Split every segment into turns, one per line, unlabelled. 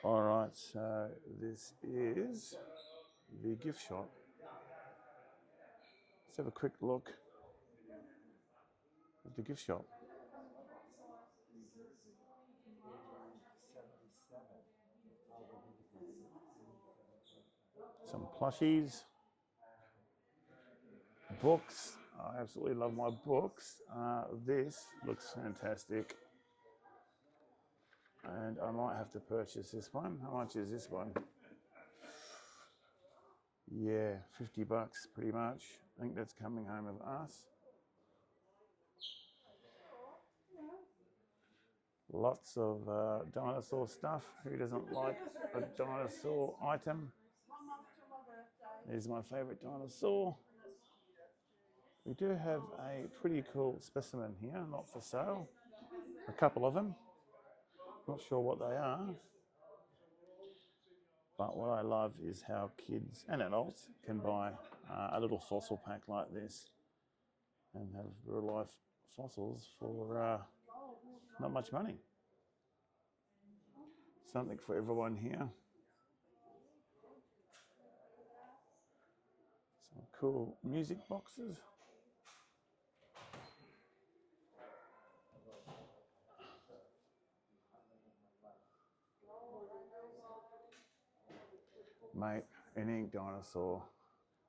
All right, so this is the gift shop. Let's have a quick look at the gift shop. Some plushies, books. I absolutely love my books. This looks fantastic. And I might have to purchase this one. How much is this one? Yeah, $50 pretty much. I think that's Coming Home with Us. Lots of dinosaur stuff. Who doesn't like a dinosaur item? Here's my favourite dinosaur. We do have a pretty cool specimen here, not for sale. A couple of them. Not sure what they are. But what I love is how kids and adults can buy a little fossil pack like this and have real life fossils for not much money. Something for everyone here. Some cool music boxes. Mate, an ink dinosaur,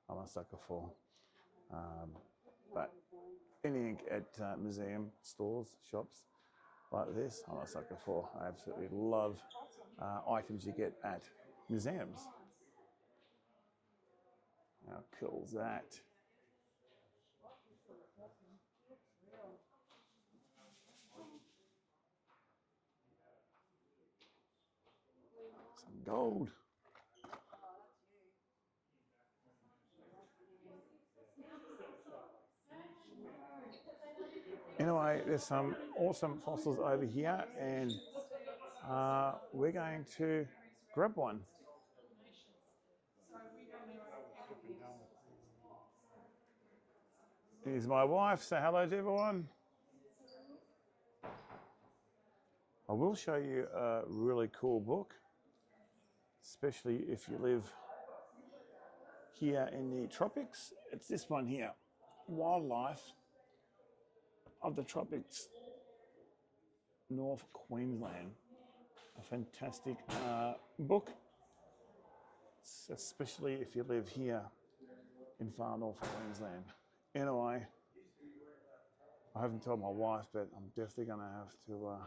I'm a sucker for. But any ink at museum stores, shops like this, I'm a sucker for. I absolutely love items you get at museums. How cool is that? Some gold. Anyway, there's some awesome fossils over here, and we're going to grab one. Here's my wife. Say hello to everyone. I will show you a really cool book, especially if you live here in the tropics. It's this one here, Wildlife of the Tropics, North Queensland. A fantastic book, especially if you live here in far north Queensland. Anyway, I haven't told my wife, but I'm definitely going to have to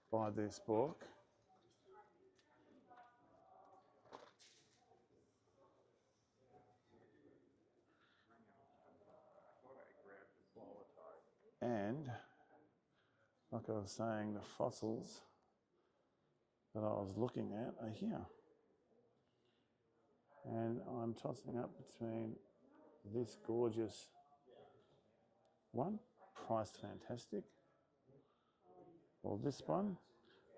buy this book. And like I was saying, the fossils that I was looking at are here. And I'm tossing up between this gorgeous one, priced fantastic, or this one,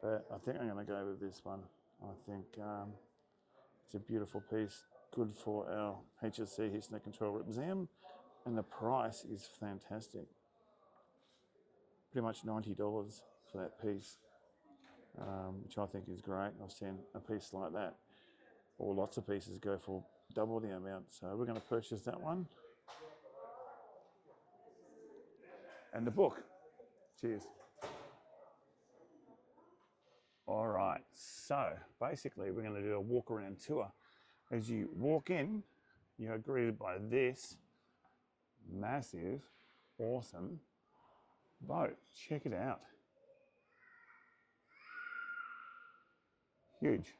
but I think I'm going to go with this one. I think it's a beautiful piece, good for our H.S.C. History Control Museum, and the price is fantastic. Pretty much $90 for that piece, which I think is great. I've seen a piece like that, or lots of pieces go for double the amount. So we're going to purchase that one. And the book. Cheers. All right, so basically we're going to do a walk around tour. As you walk in, you're greeted by this massive, awesome boat. Check it out. Huge.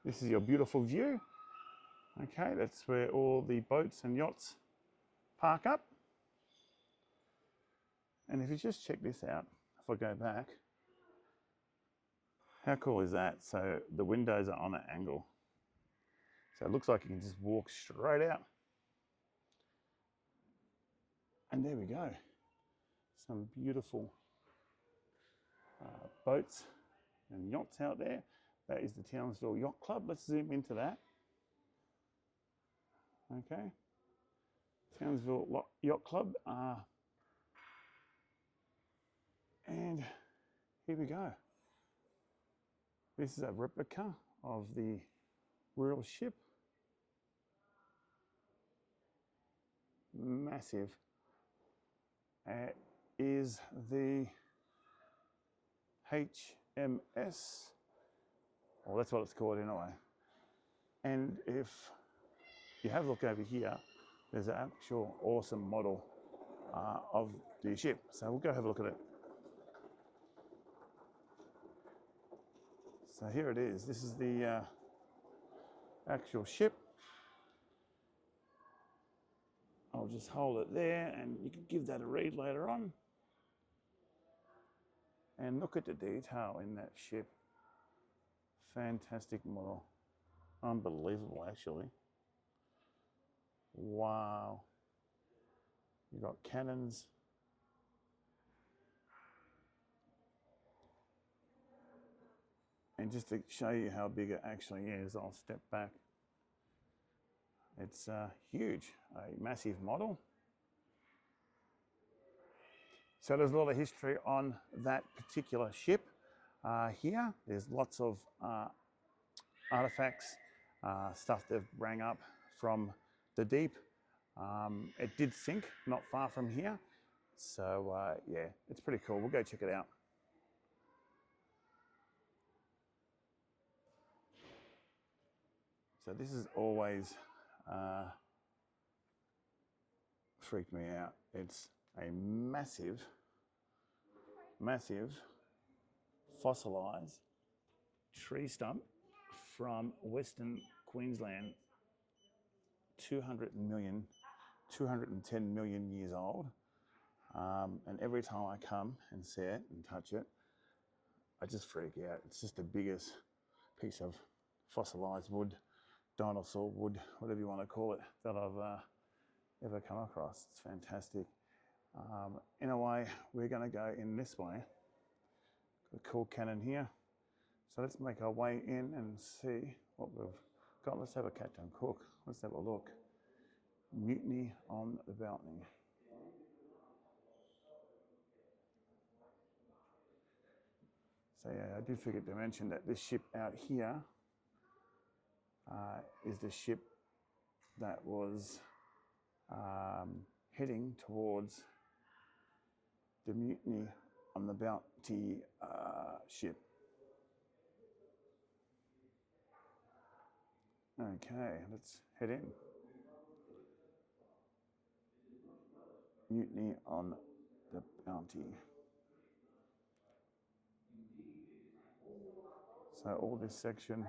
This is your beautiful view. Okay, that's where all the boats and yachts park up. And if you just check this out, if I go back, how cool is that? So the windows are on an angle. So it looks like you can just walk straight out. And there we go. Some beautiful boats and yachts out there. That is the Townsville Yacht Club. Let's zoom into that. Okay. Townsville Yacht Club. And here we go. This is a replica of the real ship. Massive. Is the HMS, well, that's what it's called anyway. And if you have a look over here, there's an actual awesome model of the ship. So we'll go have a look at it. So here it is. This is the actual ship. I'll just hold it there and you can give that a read later on. And look at the detail in that ship. Fantastic model. Unbelievable, actually. Wow. You've got cannons. And just to show you how big it actually is, I'll step back. It's huge, a massive model. So there's a lot of history on that particular ship here. There's lots of artifacts, stuff they've rang up from the deep. It did sink not far from here. So yeah, it's pretty cool. We'll go check it out. So this is always freaked me out. It's a massive, massive fossilized tree stump from Western Queensland, 210 million years old. And every time I come and see it and touch it, I just freak out. It's just the biggest piece of fossilized wood, dinosaur wood, whatever you want to call it, that I've ever come across. It's fantastic. In a way, we're going to go in this way. Got a cool cannon here. So let's make our way in and see what we've got. Let's have a Captain Cook. Let's have a look. Mutiny on the balcony. So yeah, I did forget to mention that this ship out here is the ship that was heading towards the mutiny on the Bounty ship. Okay, let's head in. Mutiny on the Bounty. So all this section,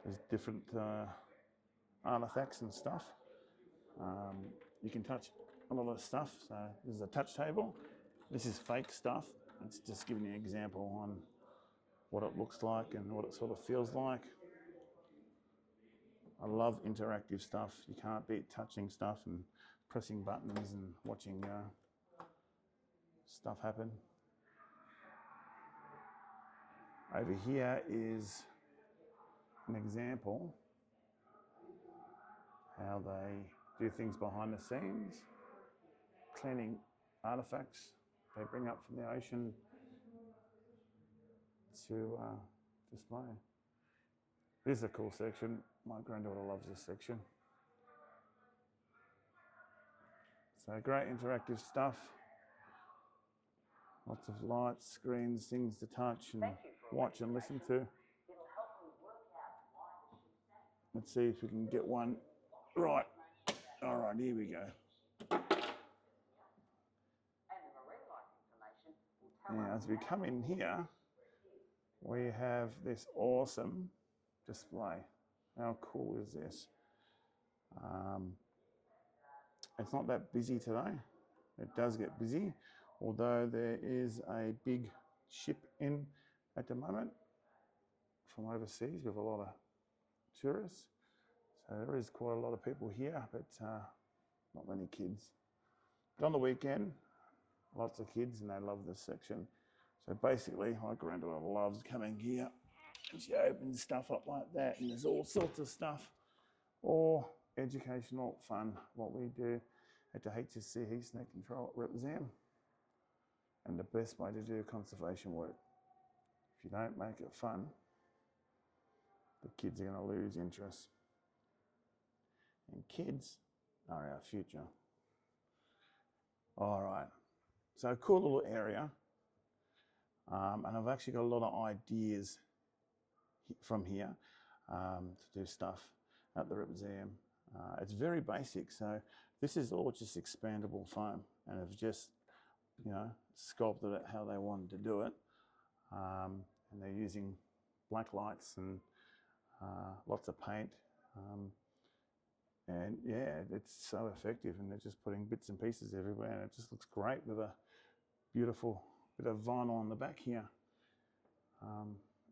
there's different artifacts and stuff. You can touch a lot of stuff. So this is a touch table. This is fake stuff. It's just giving you an example on what it looks like and what it sort of feels like. I love interactive stuff. You can't beat touching stuff and pressing buttons and watching stuff happen. Over here is an example how they do things behind the scenes, cleaning artifacts they bring up from the ocean to display. This is a cool section. My granddaughter loves this section. So great interactive stuff. Lots of lights, screens, things to touch and watch and listen to. Let's see if we can get one right. All right, here we go. Now, as we come in here, we have this awesome display. How cool is this? It's not that busy today. It does get busy, although there is a big ship in at the moment from overseas with a lot of tourists. So there is quite a lot of people here, but not many kids. But on the weekend, lots of kids and they love this section. So basically, my granddaughter loves coming here and she opens stuff up like that and there's all sorts of stuff, or educational fun, what we do at the H.S.C. Heat Snake Control Representative. and the best way to do conservation work. If you don't make it fun, the kids are going to lose interest. And kids are our future. All right, so a cool little area. And I've actually got a lot of ideas from here to do stuff at the museum. It's very basic, so this is all just expandable foam, and I've just, you know, sculpted it how they wanted to do it. And they're using black lights and lots of paint. And yeah, it's so effective, and they're just putting bits and pieces everywhere, and it just looks great with a beautiful bit of vinyl on the back here.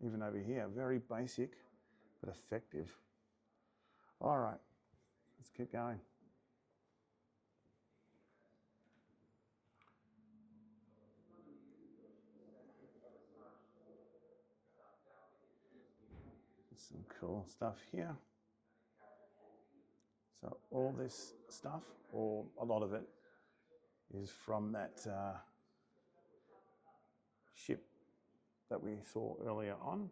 Even over here, very basic but effective. All right, let's keep going. Some cool stuff here. So all this stuff, or a lot of it, is from that ship that we saw earlier on,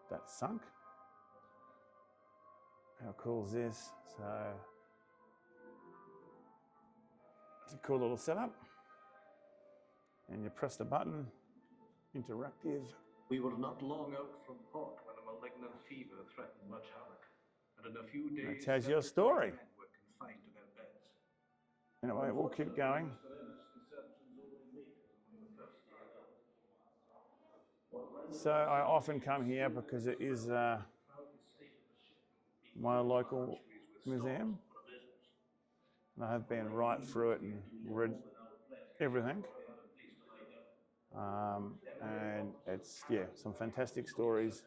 that sunk. How cool is this? So it's a cool little setup, and you press the button, interactive.
We were not long out from port when a malignant fever threatened much havoc, and in a few days,
that tells you a story.
men were confined to their beds.
Anyway, we'll keep going. So I often come here because it is my local museum, and I have been right through it and read everything. And it's, yeah, some fantastic stories,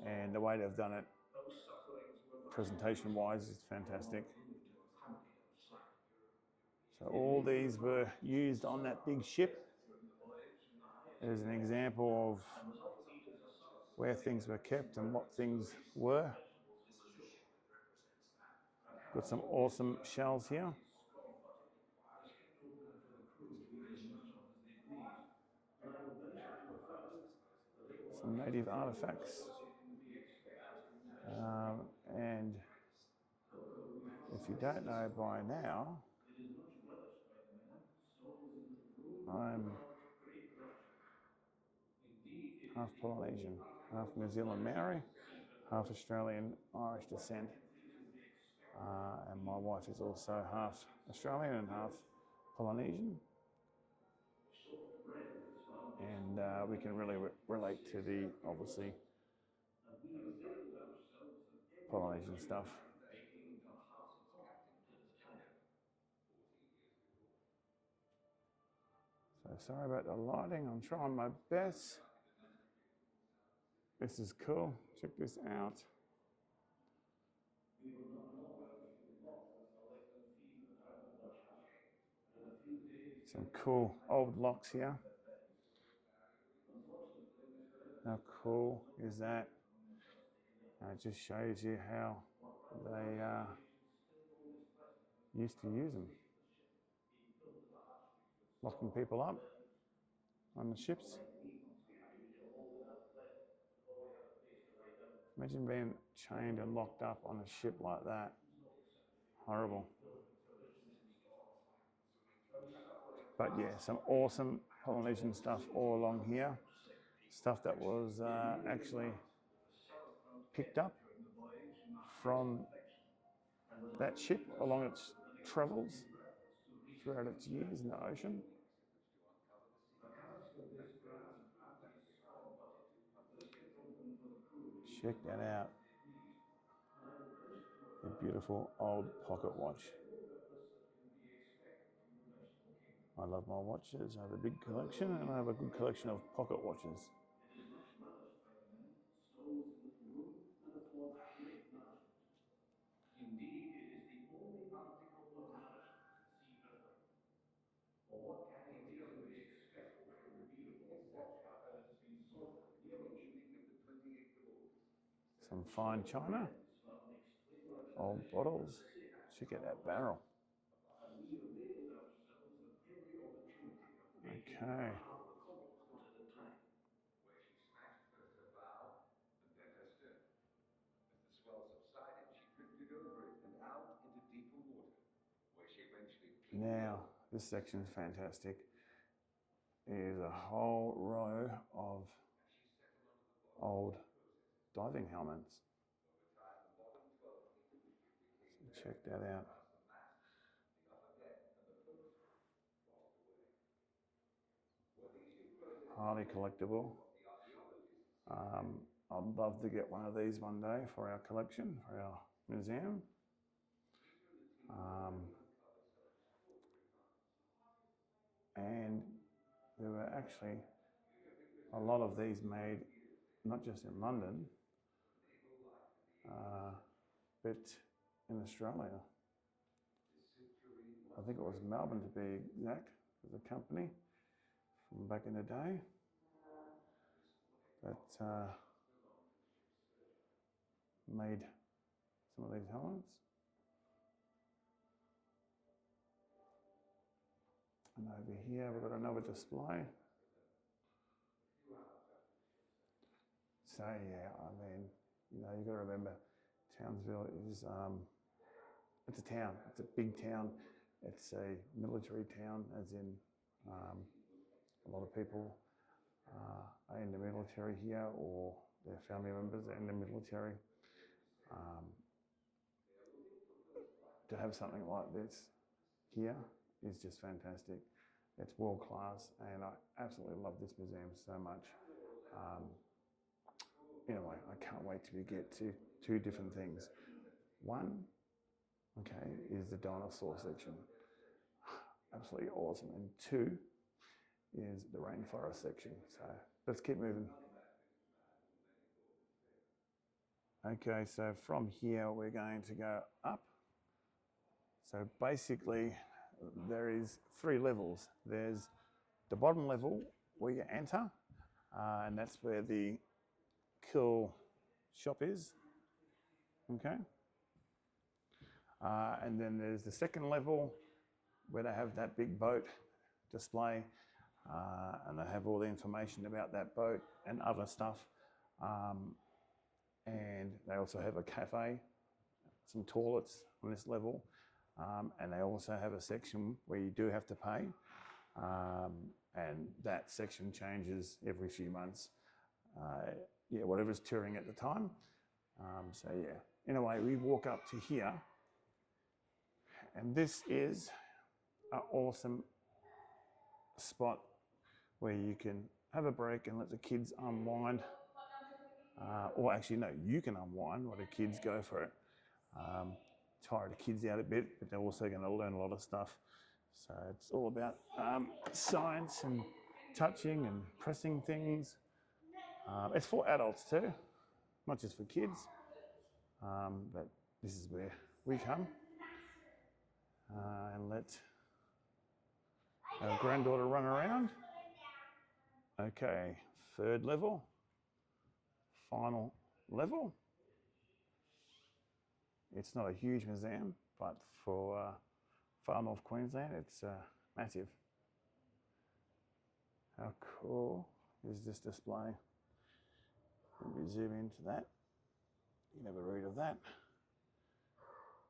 and the way they've done it presentation wise is fantastic. So all these were used on that big ship. There's an example of where things were kept and what things were. Got some awesome shells here. Some native artifacts. And if you don't know by now, I'm half Polynesian, half New Zealand Maori, half Australian Irish descent. And my wife is also half Australian and half Polynesian. And we can really relate to the, obviously, Polynesian stuff. So sorry about the lighting, I'm trying my best. This is cool, check this out. Some cool old locks here. How cool is that? And it just shows you how they used to use them. Locking people up on the ships. Imagine being chained and locked up on a ship like that. Horrible. But yeah, some awesome Polynesian stuff all along here. Stuff that was actually picked up from that ship along its travels throughout its years in the ocean. Check that out. A beautiful old pocket watch. I love my watches. I have a big collection, and I have a good collection of pocket watches. Some fine china, old bottles. Check out that barrel. Okay. Now, this section is fantastic. There's a whole row of old diving helmets. So check that out. Highly collectible. I'd love to get one of these one day for our collection, for our museum. And there were actually a lot of these made, not just in London, but in Australia. I think it was Melbourne to be exact, as a company from back in the day. That made some of these helmets. And over here we've got another display. So yeah, I mean, you know, you've got to remember, Townsville is, it's a town, it's a big town. It's a military town, as in a lot of people are in the military here, or their family members are in the military. To have something like this here is just fantastic. It's world class, and I absolutely love this museum so much. Anyway, I can't wait till we get to two different things. One, okay, is the dinosaur section. Absolutely awesome. And two is the rainforest section. So let's keep moving. Okay, so from here we're going to go up. So basically there is 3 levels. There's the bottom level where you enter, and that's where the cool shop is. Okay. And then there's the second level where they have that big boat display, and they have all the information about that boat and other stuff. And they also have a cafe, some toilets on this level, and they also have a section where you do have to pay, and that section changes every few months. Yeah, whatever's touring at the time. So yeah, anyway, we walk up to here, and this is an awesome spot where you can have a break and let the kids unwind. Or actually, no, you can unwind while the kids go for it. Tire the kids out a bit, but they're also going to learn a lot of stuff. So it's all about science and touching and pressing things. It's for adults too, not just for kids. But this is where we come and let our granddaughter run around. Okay, 3rd level, final level. It's not a huge museum, but for far north Queensland, it's massive. How cool is this display? Let me zoom into that. You can have a read of that.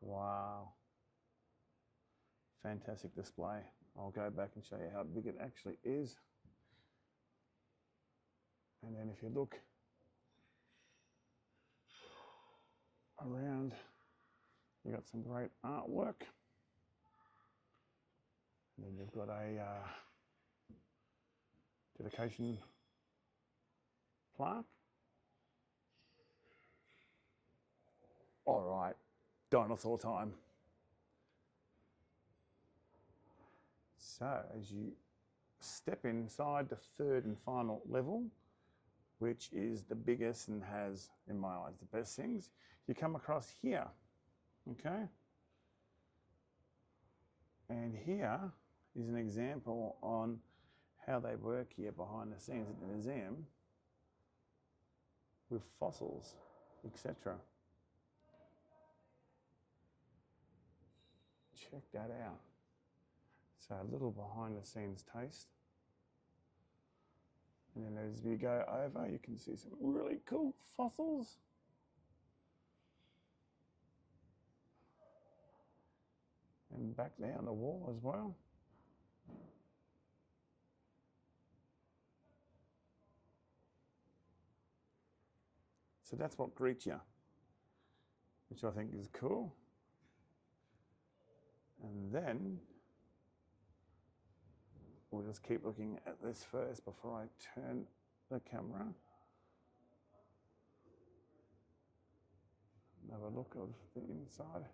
Wow. Fantastic display. I'll go back and show you how big it actually is. And then if you look around, you've got some great artwork. And then you've got a dedication plaque. All right, dinosaur time. So as you step inside the 3rd and final level, which is the biggest and has, in my eyes, the best things, you come across here, okay? And here is an example on how they work here behind the scenes at the museum with fossils, etc. Check that out. So a little behind the scenes taste And then as we go over, you can see some really cool fossils. And back there on the wall as well. So that's what greets you, which I think is cool. And then we'll just keep looking at this first before I turn the camera. Have a look of the inside.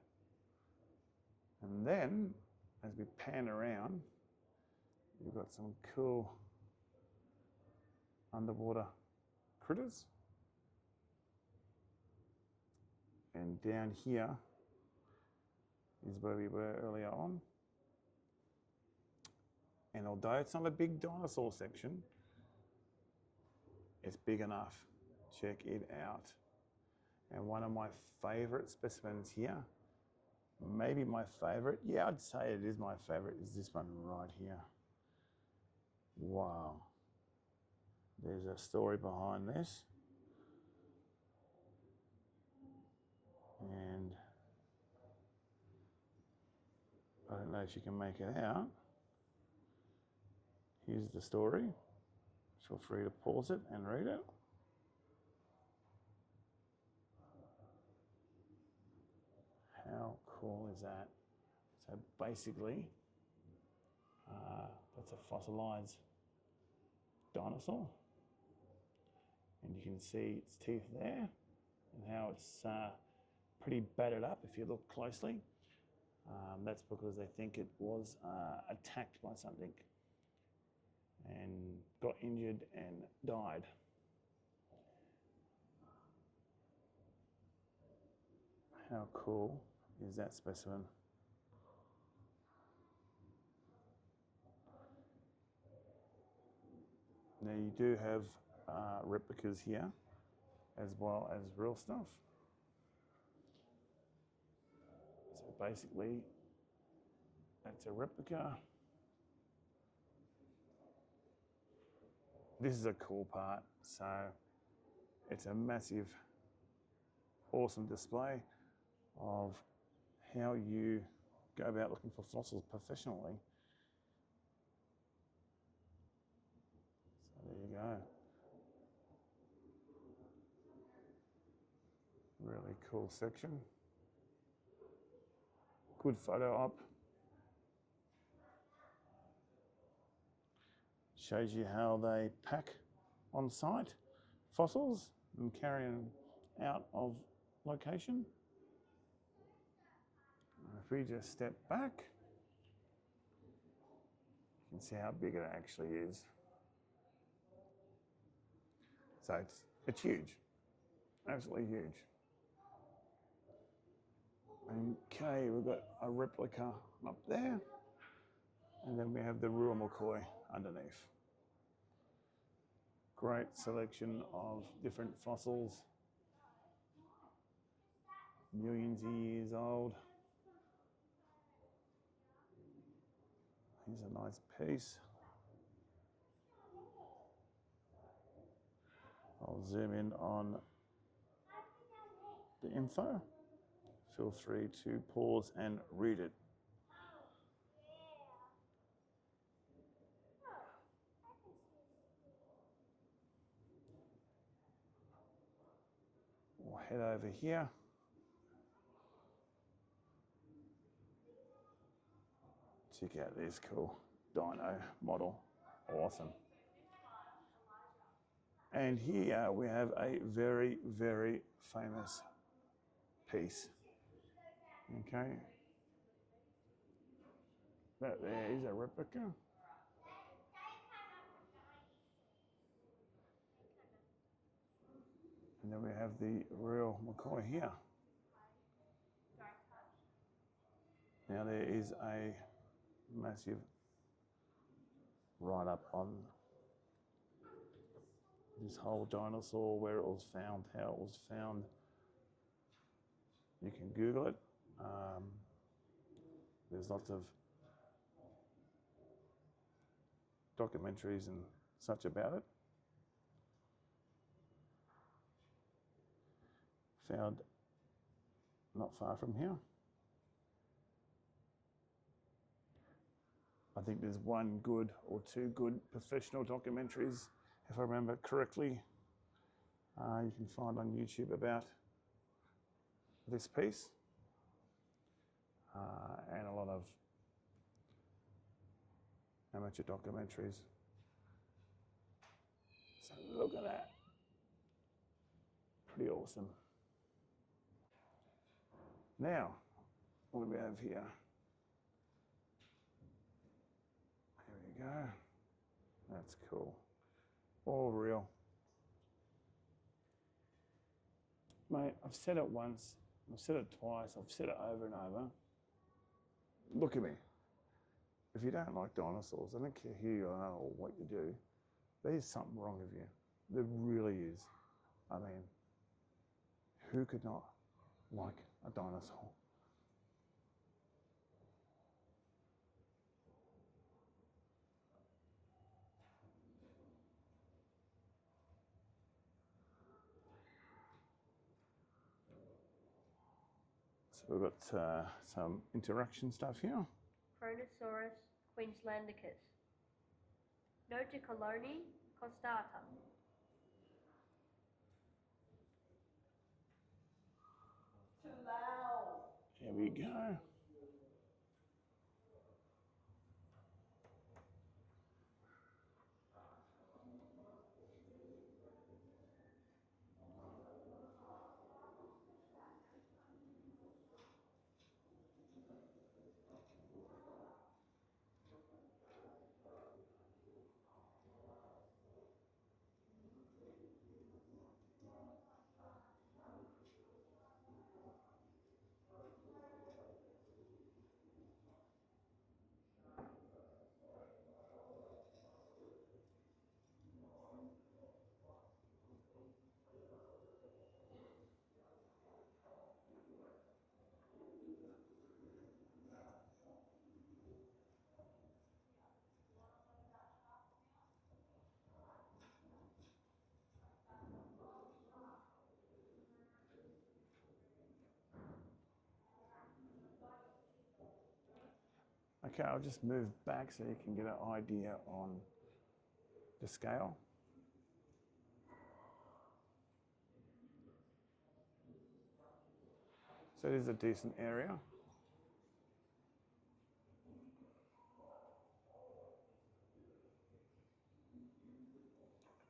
And then, as we pan around, you've got some cool underwater critters. And down here is where we were earlier on. And although it's not a big dinosaur section, it's big enough. Check it out. And one of my favorite specimens here, maybe my favorite, yeah, I'd say it is my favorite, is this one right here. Wow. There's a story behind this. And I don't know if you can make it out. Here's the story. Feel free to pause it and read it. How cool is that? So basically, that's a fossilized dinosaur. And you can see its teeth there and how it's pretty battered up if you look closely. That's because they think it was attacked by something and got injured and died. How cool is that specimen? Now you do have replicas here as well as real stuff. So basically, that's a replica. This is a cool part. So it's a massive, awesome display of how you go about looking for fossils professionally. So there you go. Really cool section. Good photo op. Shows you how they pack on site fossils and carry them out of location. If we just step back, you can see how big it actually is. So it's huge, absolutely huge. Okay, we've got a replica up there, and then we have the real McCoy underneath. Great selection of different fossils, millions of years old. Here's a nice piece. I'll zoom in on the info. Feel free to pause and read it. We'll head over here. Check out this cool dino model. Awesome. And here we have a very, very famous piece. Okay. That there is a replica. And then we have the real McCoy here. Now there is a massive write-up on this whole dinosaur, where it was found, how it was found. You can Google it. There's lots of documentaries and such about it. found not far from here. I think there's one good or two good professional documentaries, if I remember correctly, you can find on YouTube about this piece, and a lot of amateur documentaries. So look at that. Pretty awesome. Now, what do we have here? There we go. That's cool. All real. Mate, I've said it once, I've said it twice, I've said it over and over. Look at me. If you don't like dinosaurs, I don't care who you are or what you do, there's something wrong with you. There really is. I mean, who could not like a dinosaur? So we've got some interaction stuff here.
Kronosaurus queenslandicus. Noticolone costata.
Here we go. Okay, I'll just move back so you can get an idea on the scale. So it is a decent area.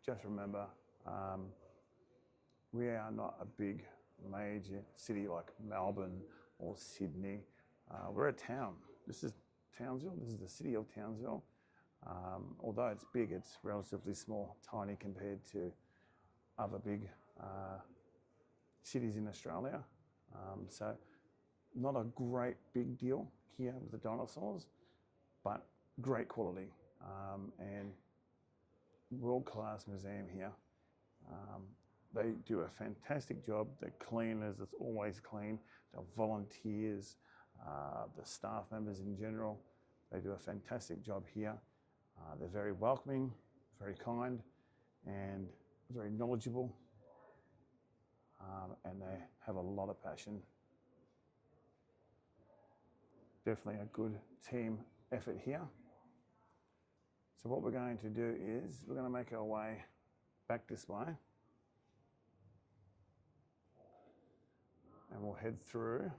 Just remember, we are not a big major city like Melbourne or Sydney. We're a town. This is Townsville. This is the city of Townsville. Although it's big, it's relatively small, tiny compared to other big cities in Australia. So not a great big deal here with the dinosaurs, but great quality and world-class museum here. They do a fantastic job. They're clean as it's always clean. The volunteers, the staff members in general, they do a fantastic job here. They're very welcoming, very kind, and very knowledgeable. And they have a lot of passion. Definitely a good team effort here. So what we're going to do is we're going to make our way back this way. And we'll head through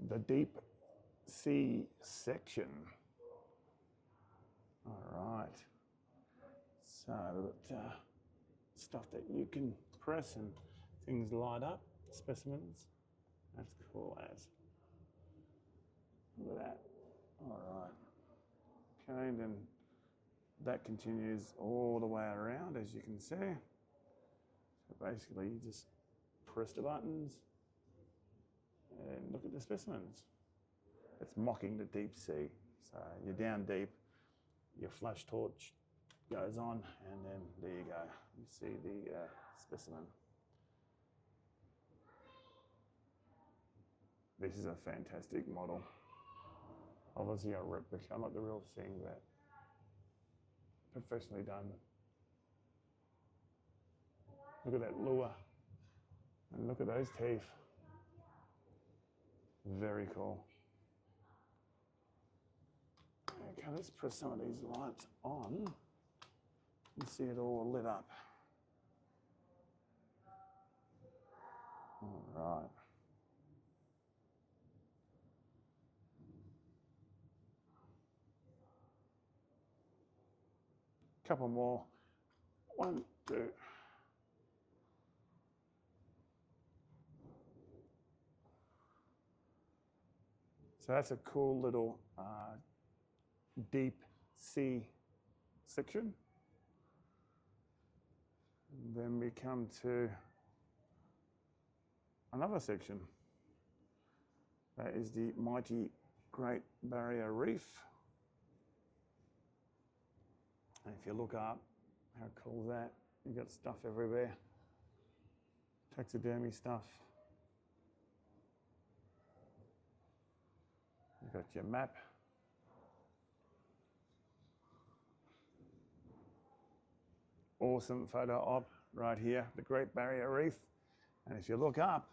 the deep sea section. All right. So we've got stuff that you can press and things light up, specimens. That's cool as. Look at that. All right. Okay, then that continues all the way around, as you can see. So basically, you just press the buttons and look at the specimens. It's mocking the deep sea. So you're down deep, your flash torch goes on, and then there you go. You see the specimen. This is a fantastic model. Obviously a replica, not the real thing, but professionally done. Look at that lure. And look at those teeth. Very cool. Okay, let's press some of these lights on and see it all lit up. All right. Couple more. 1, 2. So that's a cool little deep sea section. And then we come to another section. That is the mighty Great Barrier Reef. And if you look up, how cool is that? You've got stuff everywhere. Taxidermy stuff. You've got your map. Awesome photo op right here, the Great Barrier Reef. And if you look up,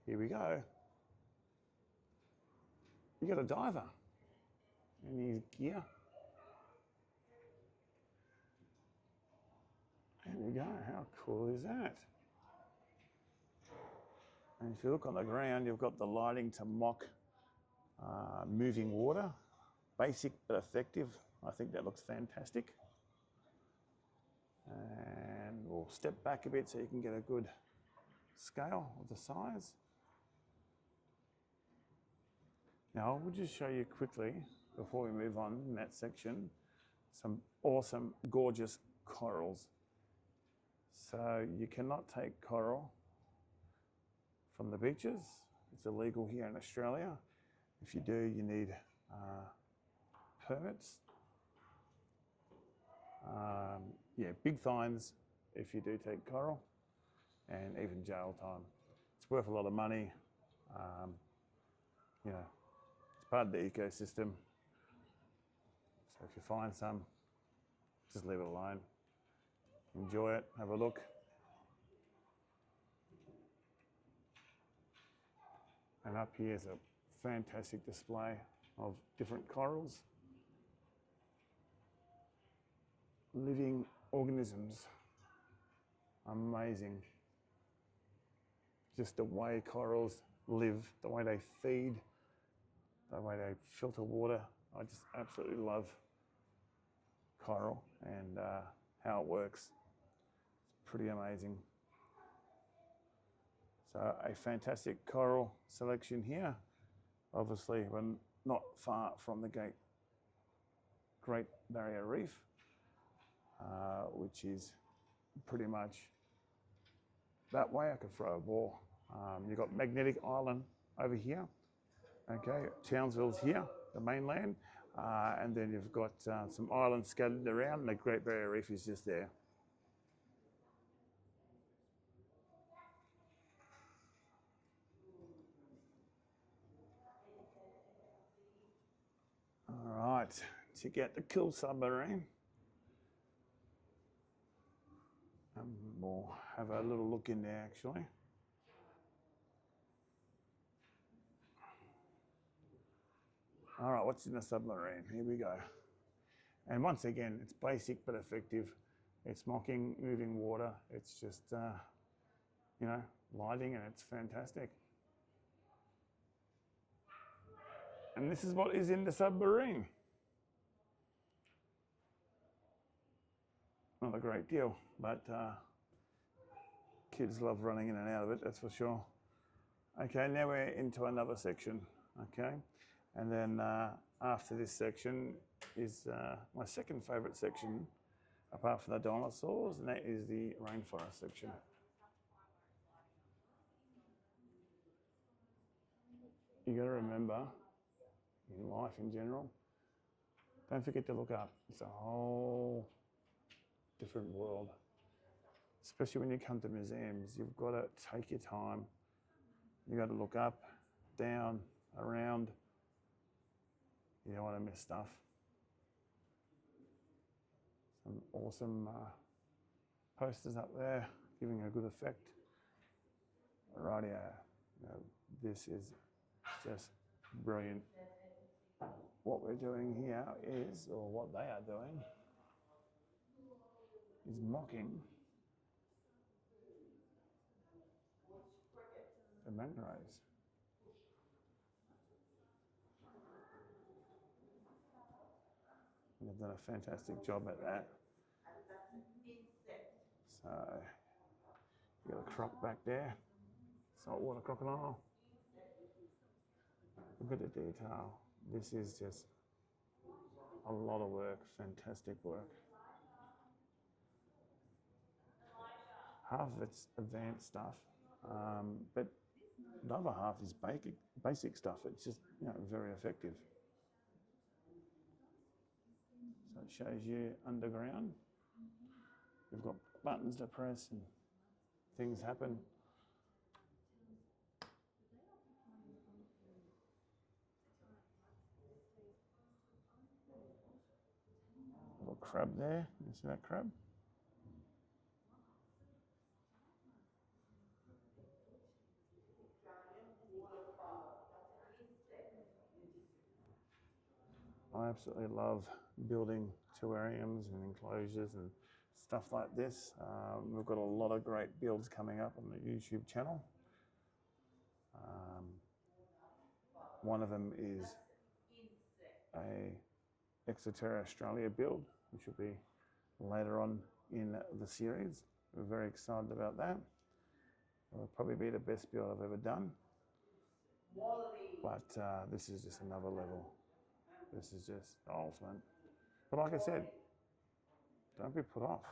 here we go. You got a diver in his gear. There we go, how cool is that? And if you look on the ground, you've got the lighting to mock moving water. Basic but effective. I think that looks fantastic. And we'll step back a bit so you can get a good scale of the size. Now, I will just show you quickly, before we move on in that section, some awesome, gorgeous corals. So you cannot take coral from the beaches. It's illegal here in Australia. If you do, you need permits. Yeah, big fines if you do take coral, and even jail time. It's worth a lot of money. You know, it's part of the ecosystem. So if you find some, just leave it alone. Enjoy it, have a look. And up here is a fantastic display of different corals. Living organisms. Amazing. Just the way corals live, the way they feed, the way they filter water. I just absolutely love coral and how it works. It's pretty amazing. So a fantastic coral selection here. Obviously, we're not far from the Great Barrier Reef, which is pretty much that way. I could throw a ball. You've got Magnetic Island over here. Okay, Townsville's here, the mainland, and then you've got some islands scattered around, and the Great Barrier Reef is just there. All right, to get the cool submarine. We'll have a little look in there actually. All right, what's in the submarine? Here we go. And once again, it's basic but effective. It's mocking moving water. It's just, you know, lighting, and it's fantastic. And this is what is in the submarine. Not a great deal, but kids love running in and out of it, that's for sure. Okay, now we're into another section, okay? And then after this section is my second favourite section, apart from the dinosaurs, and that is the rainforest section. You got to remember, in life in general, don't forget to look up. It's a whole different world. Especially when you come to museums, you've got to take your time. You've got to look up, down, around. You don't want to miss stuff. Some awesome posters up there, giving a good effect. Rightio. Now, this is just brilliant. What we're doing here is, or what they are doing, is mocking the mangroves. And they've done a fantastic job at that. So, you got a croc back there, saltwater crocodile. Look at the detail. This is just a lot of work, fantastic work. Half of it's advanced stuff, but the other half is basic stuff. It's just very effective. So it shows you underground. You've got buttons to press and things happen. Little crab there. You see that crab? I absolutely love building terrariums and enclosures and stuff like this. We've got a lot of great builds coming up on the YouTube channel. One of them is a Exoterra Australia build, which will be later on in the series. We're very excited about that. It'll probably be the best build I've ever done. But this is just another level. This is just the ultimate. But like I said, don't be put off.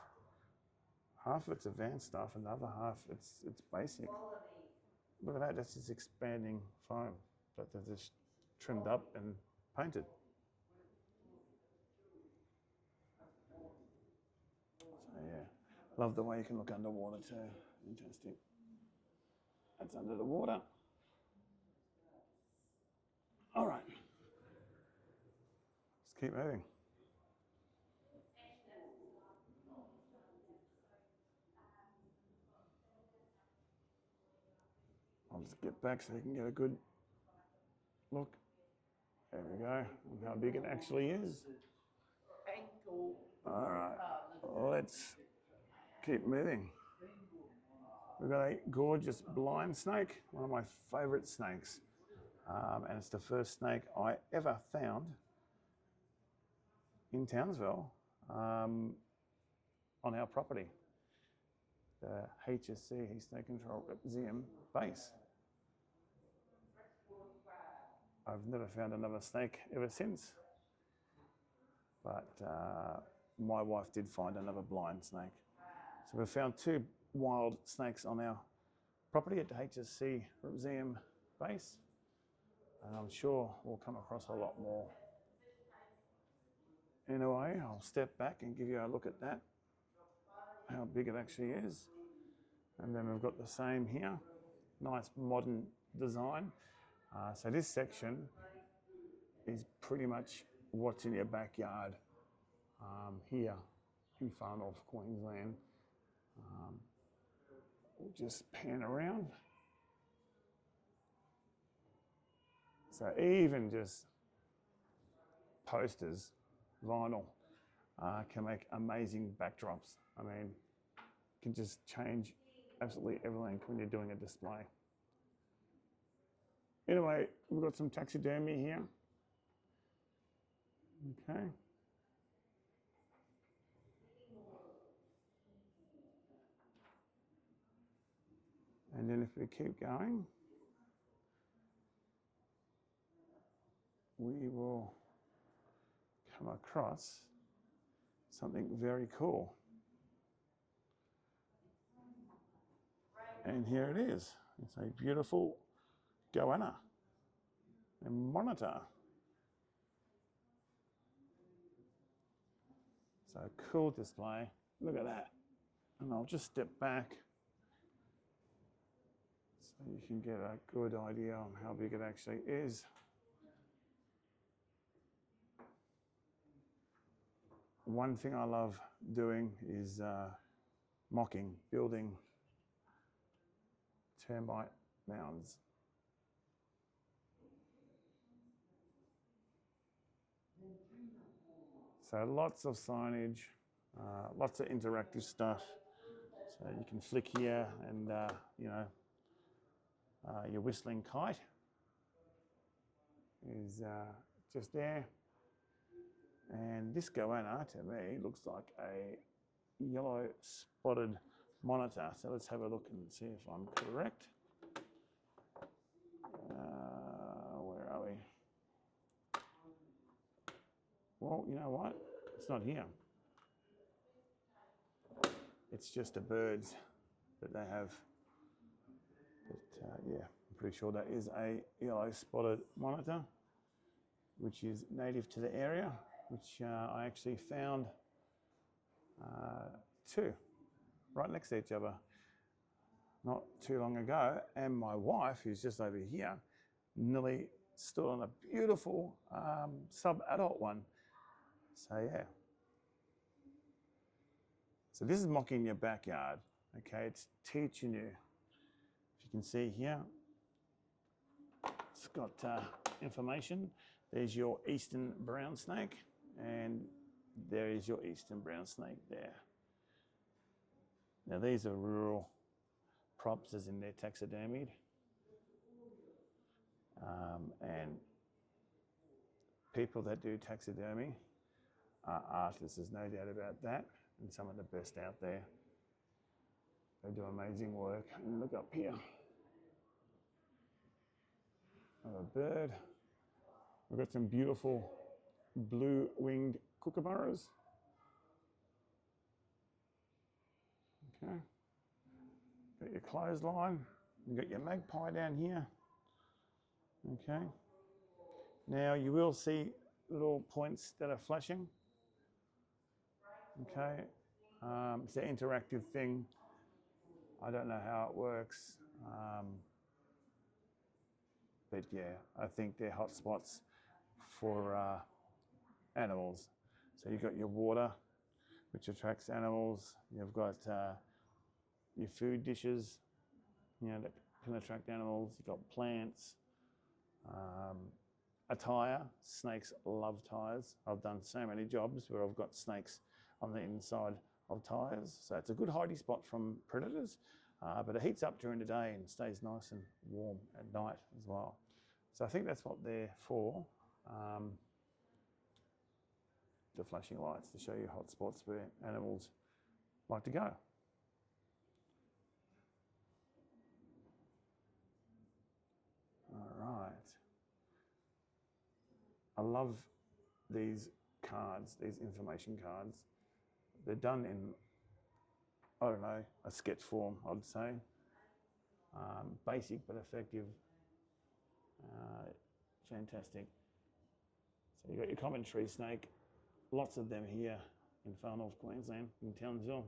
Half of it's advanced stuff and the other half it's basic. Look at that, that's just expanding foam that they've just trimmed up and painted. So yeah, love the way you can look underwater too. Fantastic. That's under the water. All right, let's keep moving. I'll just get back so you can get a good look. There we go, and how big it actually is. All right, let's keep moving. We've got a gorgeous blind snake, one of my favourite snakes. And it's the first snake I ever found in Townsville on our property, the H.S.C. Snake Control Museum base. I've never found another snake ever since, but my wife did find another blind snake. So we've found 2 wild snakes on our property at the H.S.C. Museum base, and I'm sure we'll come across a lot more. Anyway, I'll step back and give you a look at that, how big it actually is. And then we've got the same here, nice modern design. So this section is pretty much what's in your backyard here in far north Queensland. We'll just pan around. So even just posters, vinyl, can make amazing backdrops. I mean, can just change absolutely everything when you're doing a display. Anyway, we've got some taxidermy here. Okay. And then if we keep going, we will come across something very cool. And here it is. It's a beautiful goanna, a monitor. So cool display. Look at that. And I'll just step back so you can get a good idea on how big it actually is. One thing I love doing is mocking, building termite mounds. So lots of signage, lots of interactive stuff. So you can flick here and, your whistling kite is just there. And this goanna, to me, looks like a yellow spotted monitor. So let's have a look and see if I'm correct. Where are we? Well, you know what? It's not here. It's just the birds that they have. But yeah, I'm pretty sure that is a yellow spotted monitor, which is native to the area, which I actually found two right next to each other not too long ago. And my wife, who's just over here, nearly stood on a beautiful sub-adult one. So yeah. So this is mocking your backyard. Okay, it's teaching you. If you can see here, it's got information. There's your eastern brown snake, and there is your eastern brown snake there. Now these are rural props, as in they're taxidermied. And people that do taxidermy are artists, there's no doubt about that, and some of the best out there. They do amazing work. And look up here. Of a bird. We've got some beautiful blue-winged kookaburras. Okay. Got your clothesline. You've got your magpie down here. Okay. Now you will see little points that are flashing. Okay. It's an interactive thing. I don't know how it works. But yeah, I think they're hot spots for animals. So you've got your water, which attracts animals. You've got your food dishes, that can attract animals. You've got plants, attire. Snakes love tires. I've done so many jobs where I've got snakes on the inside of tires. So it's a good hiding spot from predators, but it heats up during the day and stays nice and warm at night as well. So I think that's what they're for. The flashing lights to show you hot spots where animals like to go. All right. I love these cards, these information cards. They're done in, I don't know, a sketch form, I'd say. Basic but effective. Fantastic. So you've got your common tree snake. Lots of them here in far north Queensland, in Townsville.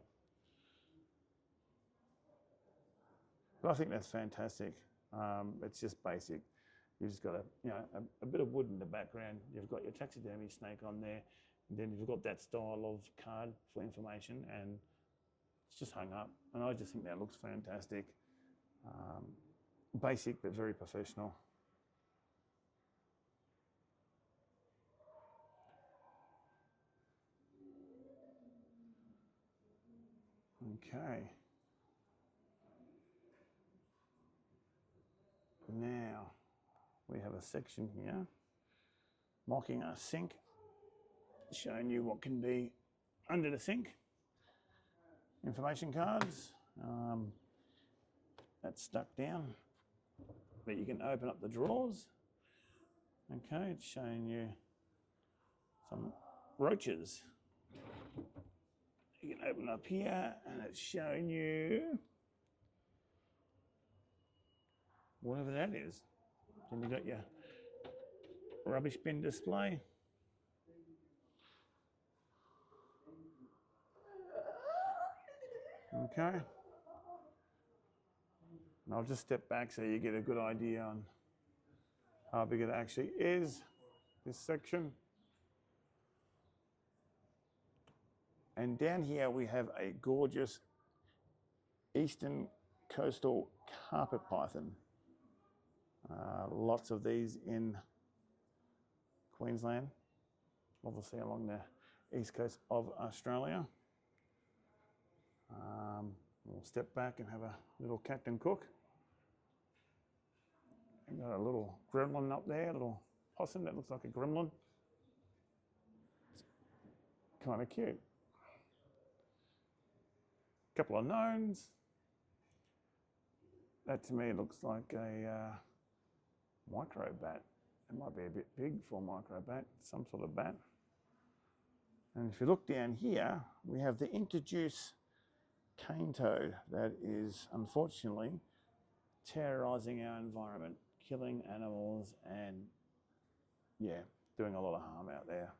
But I think that's fantastic. It's just basic. You've just got a bit of wood in the background. You've got your taxidermy snake on there, and then you've got that style of card for information, and it's just hung up. And I just think that looks fantastic. Basic but very professional. Okay. Now we have a section here mocking a sink, showing you what can be under the sink. Information cards. That's stuck down, but you can open up the drawers. Okay, it's showing you some roaches. You can open up here and it's showing you whatever that is. Then you've got your rubbish bin display. Okay. And I'll just step back so you get a good idea on how big it actually is, this section. And down here we have a gorgeous eastern coastal carpet python. Lots of these in Queensland, obviously along the east coast of Australia. We'll step back and have a little Captain Cook. And got a little gremlin up there, a little possum that looks like a gremlin. It's kind of cute. Couple of gnomes. That to me looks like a micro bat. It might be a bit big for a micro bat, some sort of bat. And if you look down here, we have the introduced cane toad that is unfortunately terrorizing our environment, killing animals and, yeah, doing a lot of harm out there.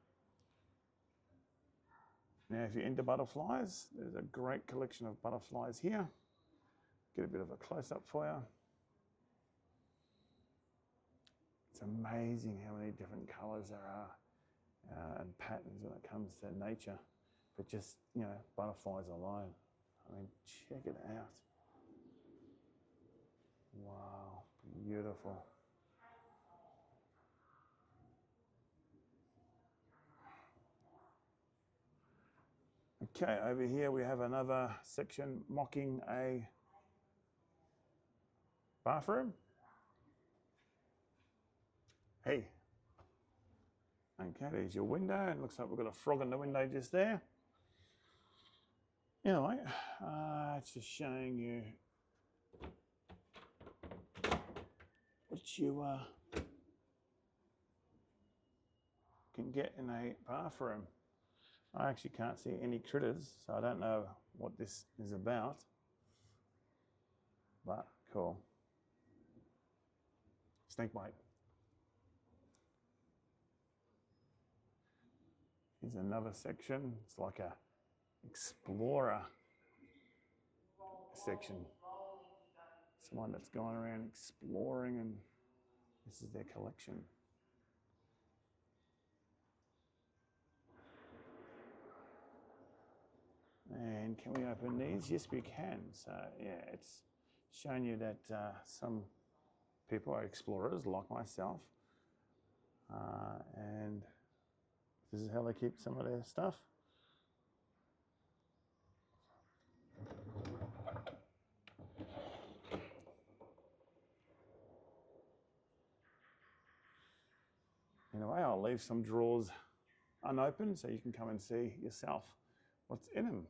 Now, if you're into butterflies, there's a great collection of butterflies here. Get a bit of a close-up for you. It's amazing how many different colours there are and patterns when it comes to nature. But just, you know, butterflies alone. I mean, check it out. Wow, beautiful. Okay, over here we have another section mocking a bathroom. Hey. Okay, there's your window, and looks like we've got a frog in the window just there. Anyway, it's just showing you what you can get in a bathroom. I actually can't see any critters, so I don't know what this is about, but cool. Snake bite. Here's another section. It's like a explorer section. Someone that's going around exploring, and this is their collection. And can we open these? Yes, we can. So yeah, it's showing you that some people are explorers like myself, and this is how they keep some of their stuff. In a way, I'll leave some drawers unopened so you can come and see yourself what's in them.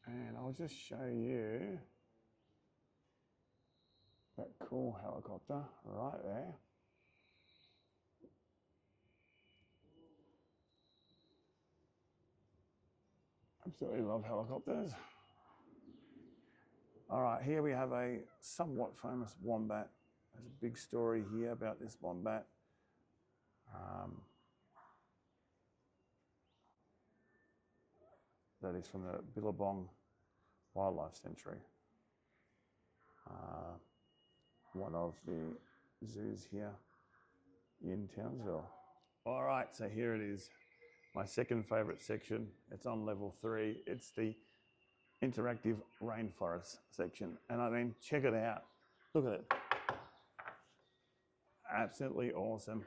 And I'll just show you that cool helicopter right there. Absolutely love helicopters. All right, here we have a somewhat famous wombat. There's a big story here about this wombat. That is from the Billabong Wildlife Sanctuary. One of the zoos here in Townsville. All right, so here it is. My second favourite section. It's on level 3. It's the interactive rainforest section. And I mean, check it out. Look at it. Absolutely awesome.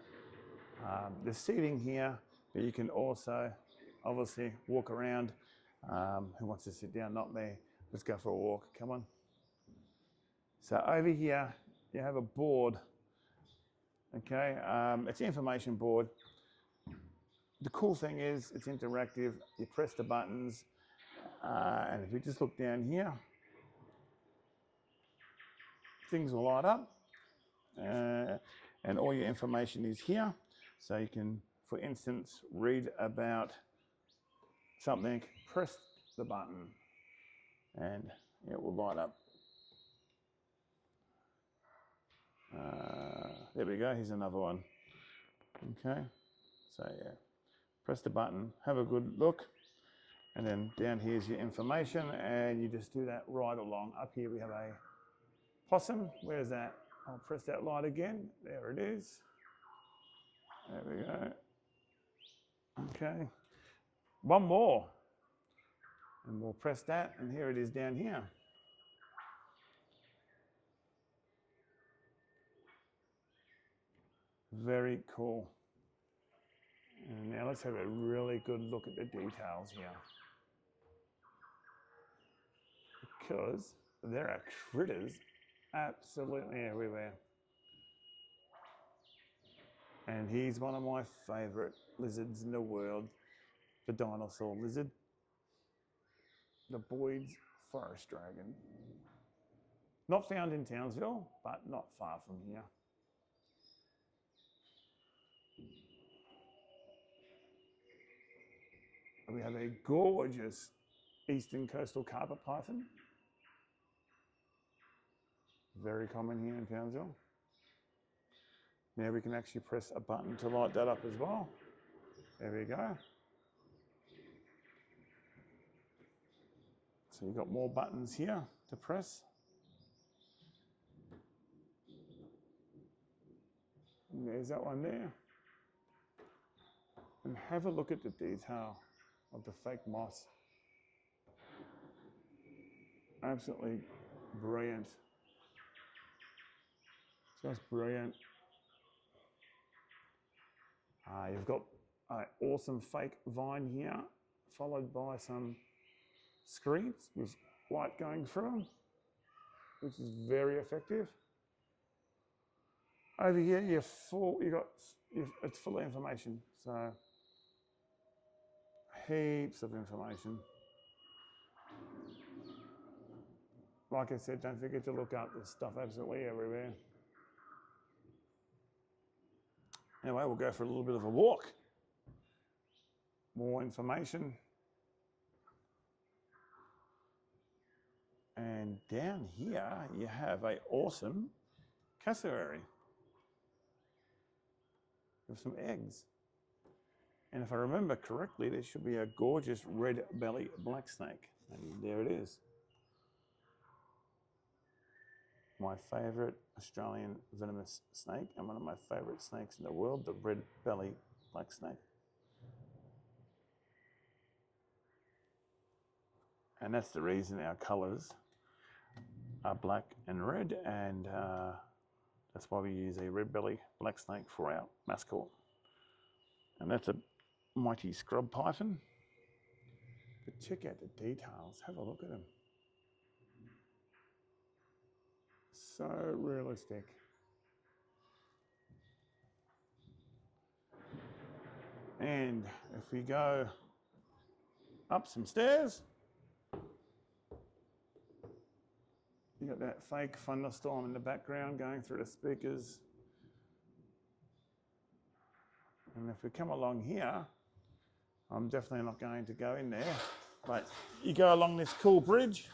There's seating here, but you can also obviously walk around. Who wants to sit down? Not me. Let's go for a walk. Come on. So over here, you have a board. Okay, it's an information board. The cool thing is it's interactive. You press the buttons, and if you just look down here, things will light up, and all your information is here. So you can, for instance, read about something, press the button, and it will light up. There we go, here's another one. Okay, so yeah, press the button, have a good look, and then down here's your information, and you just do that right along. Up here we have a possum. Where's that? I'll press that light again. There it is. There we go. Okay, one more, and we'll press that, and here it is down here. Very cool. And now let's have a really good look at the details here. Because there are critters absolutely everywhere. And he's one of my favourite lizards in the world, the dinosaur lizard, the Boyd's forest dragon. Not found in Townsville, but not far from here. We have a gorgeous eastern coastal carpet python. Very common here in Townsville. Now we can actually press a button to light that up as well. There we go. So you've got more buttons here to press. And there's that one there. And have a look at the detail of the fake moss. Absolutely brilliant. Just brilliant. You've got an awesome fake vine here, followed by some screens with light going through them, which is very effective. Over here, it's full of information. So heaps of information. Like I said, don't forget to look up. There's stuff absolutely everywhere. Anyway, we'll go for a little bit of a walk. More information. And down here, you have an awesome cassowary with some eggs. And if I remember correctly, there should be a gorgeous red belly black snake. And there it is. My favourite Australian venomous snake and one of my favourite snakes in the world, the red belly black snake. And that's the reason our colours are black and red, and that's why we use a red belly black snake for our mascot. And that's a mighty scrub python. But check out the details, have a look at them. So realistic. And if we go up some stairs, you got that fake thunderstorm in the background going through the speakers. And if we come along here, I'm definitely not going to go in there, but you go along this cool bridge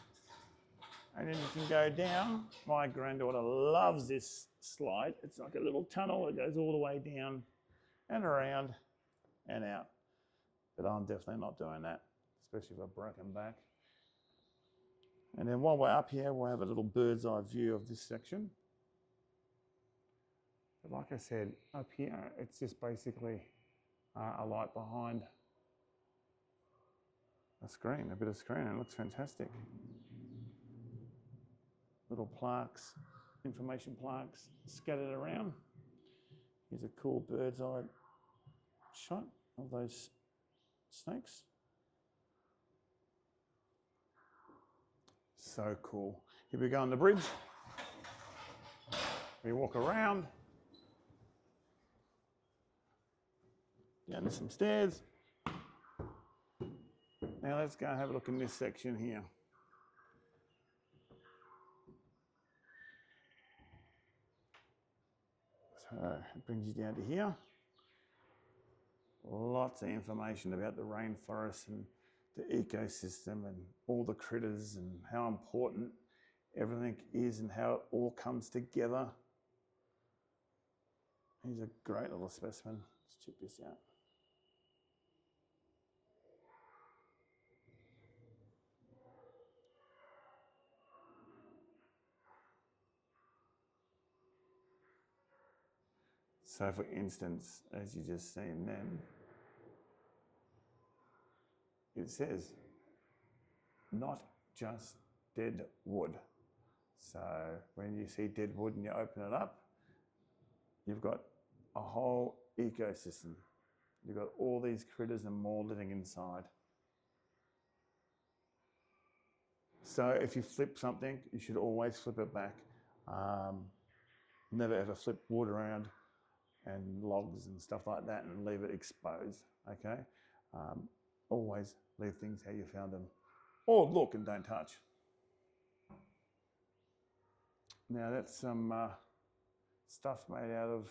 and then you can go down. My granddaughter loves this slide. It's like a little tunnel that goes all the way down and around and out. But I'm definitely not doing that, especially if I've broken back. And then while we're up here, we'll have a little bird's eye view of this section. But like I said, up here, it's just basically a light behind a screen, a bit of screen. It looks fantastic. Little plaques, information plaques scattered around. Here's a cool bird's eye shot of those snakes. So cool. Here we go on the bridge. We walk around. Down to some stairs. Now let's go and have a look in this section here. So it brings you down to here. Lots of information about the rainforest and the ecosystem and all the critters and how important everything is and how it all comes together. Here's a great little specimen. Let's check this out. So for instance, as you just seen then, it says, not just dead wood. So when you see dead wood and you open it up, you've got a whole ecosystem. You've got all these critters and more living inside. So if you flip something, you should always flip it back. Never ever flip wood around and logs and stuff like that and leave it exposed, okay? Always leave things how you found them. Or look and don't touch. Now that's some stuff made out of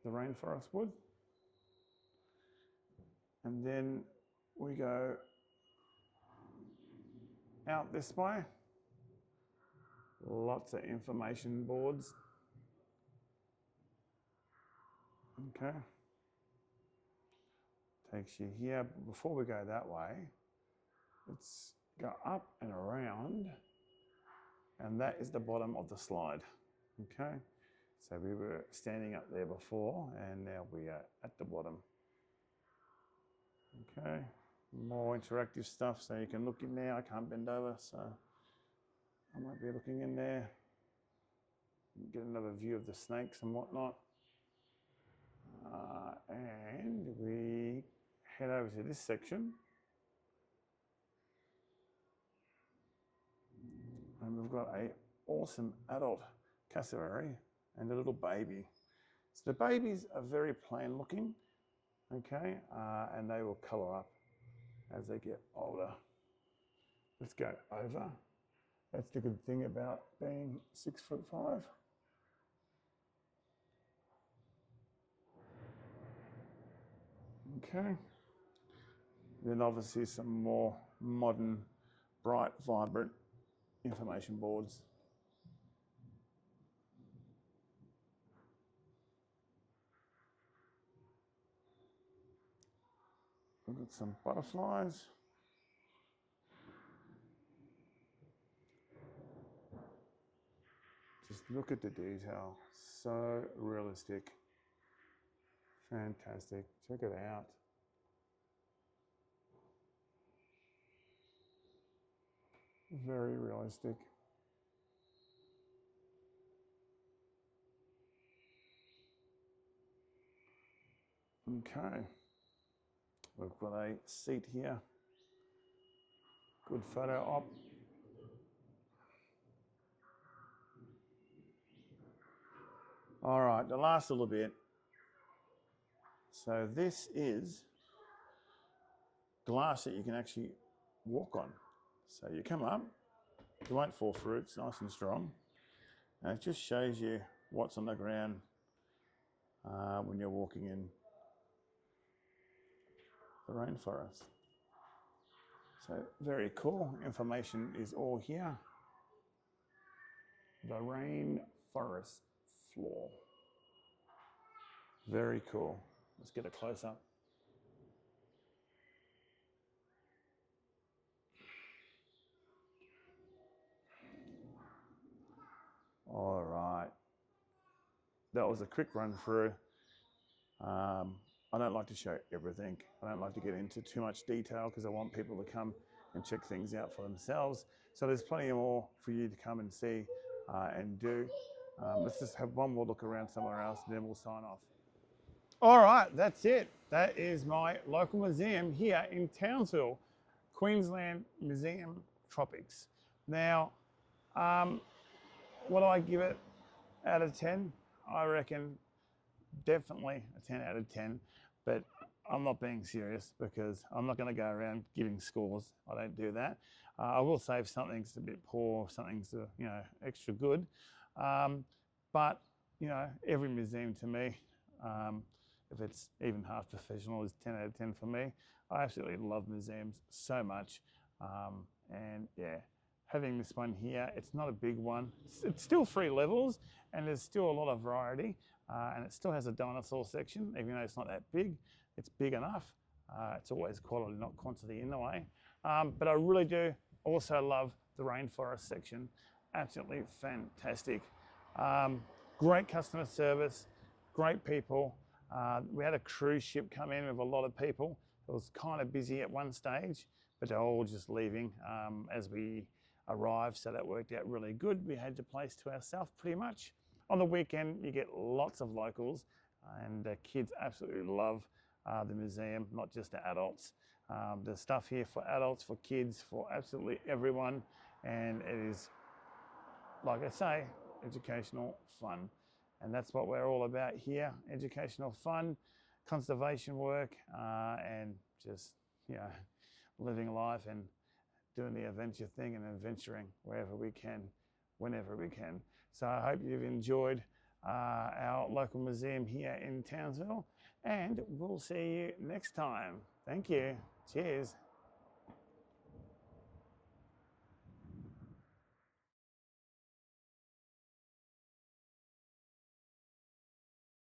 the rainforest wood. And then we go out this way. Lots of information boards. Okay. Takes you here. Before we go that way, let's go up and around. And that is the bottom of the slide. Okay. So we were standing up there before and now we are at the bottom. Okay. More interactive stuff so you can look in there. I can't bend over, so I might be looking in there. Get another view of the snakes and whatnot. And we head over to this section. And we've got an awesome adult cassowary and a little baby. So the babies are very plain looking, okay, and they will colour up as they get older. Let's go over. That's the good thing about being 6'5". Okay. Then obviously some more modern, bright, vibrant information boards. We've got some butterflies. Just look at the detail. So realistic. Fantastic. Check it out. Very realistic. Okay. We've got a seat here. Good photo op. All right, the last little bit. So this is glass that you can actually walk on. So you come up, you won't fall through, it's nice and strong. And it just shows you what's on the ground when you're walking in the rainforest. So very cool, information is all here. The rainforest floor. Very cool. Let's get a close up. All right. That was a quick run through. I don't like to show everything. I don't like to get into too much detail because I want people to come and check things out for themselves. So there's plenty more for you to come and see and do. Let's just have one more look around somewhere else and then we'll sign off. All right, that's it. That is my local museum here in Townsville, Queensland Museum Tropics. Now, what do I give it out of 10? I reckon definitely a 10 out of 10, but I'm not being serious because I'm not going to go around giving scores. I don't do that. I will say if something's a bit poor, something's extra good. But every museum to me, if it's even half professional, is 10 out of 10 for me. I absolutely love museums so much, and yeah. Having this one here, it's not a big one. It's still 3 levels and there's still a lot of variety and it still has a dinosaur section, even though it's not that big. It's big enough. It's always quality, not quantity in a way. But I really do also love the rainforest section. Absolutely fantastic. Great customer service, great people. We had a cruise ship come in with a lot of people. It was kind of busy at one stage, but they're all just leaving as we arrived, so that worked out really good. We had the place to ourselves pretty much. On the weekend, you get lots of locals, and kids absolutely love the museum, not just the adults. There's stuff here for adults, for kids, for absolutely everyone, and it is, like I say, educational fun. And that's what we're all about here, educational fun, conservation work, and just, you know, living life and doing the adventure thing and adventuring wherever we can, whenever we can. So I hope you've enjoyed our local museum here in Townsville, and we'll see you next time. Thank you. Cheers.